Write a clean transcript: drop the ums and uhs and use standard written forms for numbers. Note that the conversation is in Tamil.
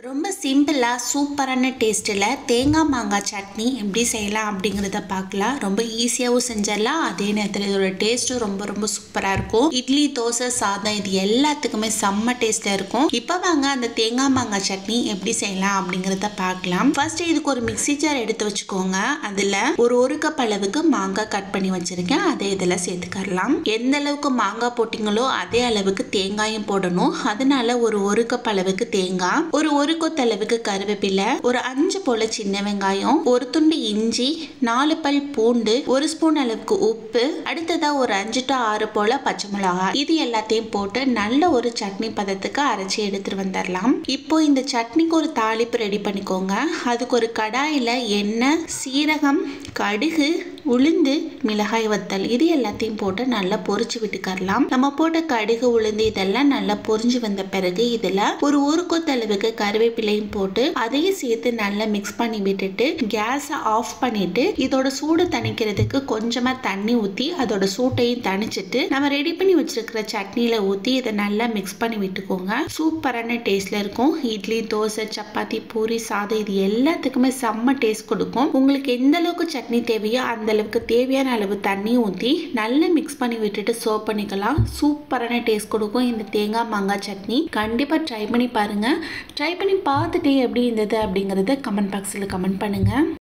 ரொம்ப சிம்பிளா சூப்பரான டேஸ்ட்டில் தேங்காய் மாங்காய் சட்னி எப்படி செய்யலாம் அப்படிங்கிறத பார்க்கலாம். ரொம்ப ஈஸியாகவும் செஞ்சிடலாம். அதே நேரத்தில் இதோட டேஸ்ட்டும் ரொம்ப ரொம்ப சூப்பராக இருக்கும். இட்லி, தோசை, சாதம் இது எல்லாத்துக்குமே செம்ம டேஸ்ட்டில் இருக்கும். இப்போ வாங்க அந்த தேங்காய் மாங்காய் சட்னி எப்படி செய்யலாம் அப்படிங்கிறத பார்க்கலாம். ஃபர்ஸ்ட் இதுக்கு ஒரு மிக்ஸி ஜார் எடுத்து வச்சுக்கோங்க. அதில் ஒரு கப் அளவுக்கு மாங்காய் கட் பண்ணி வச்சிருக்கேன். அதை இதில் சேர்த்துக்கலாம். எந்த அளவுக்கு மாங்காய் போட்டிங்களோ அதே அளவுக்கு தேங்காயும் போடணும். அதனால ஒரு கப் அளவுக்கு தேங்காய், ஒரு கொத்தளவுக்கு கருவேப்பிலை, ஒரு 5 போல சின்ன வெங்காயம், ஒரு துண்டு இஞ்சி, 4 பல் பூண்டு, 1 ஸ்பூன் அளவுக்கு உப்பு, அடுத்ததா ஒரு 5 to 6 போல பச்சை மிளகாய், இது எல்லாத்தையும் போட்டு நல்ல ஒரு சட்னி பதத்துக்கு அரைச்சி எடுத்துட்டு வந்துடலாம். இப்போ இந்த சட்னிக்கு ஒரு தாளிப்பு ரெடி பண்ணிக்கோங்க. அதுக்கு ஒரு கடாயில எண்ணெய், சீரகம், கடுகு, உளுந்து, மிளகாய் வத்தல் இது எல்லாத்தையும் போட்டு நல்லா பொரிச்சு விட்டுக்கரலாம். நம்ம போட்ட கடுகு, உளுந்து இதெல்லாம் நல்லா பொரிஞ்சு வந்த பிறகு இதுல ஒரு கொத்தளவுக்கு கருவேப்பிலையும் போட்டு அதையும் சேர்த்து நல்லா மிக்ஸ் பண்ணி விட்டுட்டு கேஸை ஆஃப் பண்ணிட்டு இதோட சூடு தணிக்கிறதுக்கு கொஞ்சமா தண்ணி ஊற்றி அதோட சூட்டையும் தணிச்சிட்டு நம்ம ரெடி பண்ணி வச்சிருக்கிற சட்னியில ஊற்றி இதை நல்லா மிக்ஸ் பண்ணி விட்டுக்கோங்க. சூப்பரான டேஸ்ட்ல இருக்கும். இட்லி, தோசை, சப்பாத்தி, பூரி, சாதம் இது எல்லாத்துக்குமே செம்ம டேஸ்ட் கொடுக்கும். உங்களுக்கு எந்த அளவுக்கு சட்னி தேவையோ அந்த அளவுக்கு தேவையான அளவு தண்ணி ஊற்றி நல்லா மிக்ஸ் பண்ணி விட்டுட்டு சர்வ் பண்ணிக்கலாம். சூப்பரான டேஸ்ட் கொடுக்கும் இந்த தேங்காய் மாங்காய் சட்னி. கண்டிப்பா ட்ரை பண்ணி பாருங்க. ட்ரை பண்ணி பார்த்துட்டு எப்படி இருந்தது அப்படிங்கறத கமெண்ட் பாக்ஸ்ல கமெண்ட் பண்ணுங்க.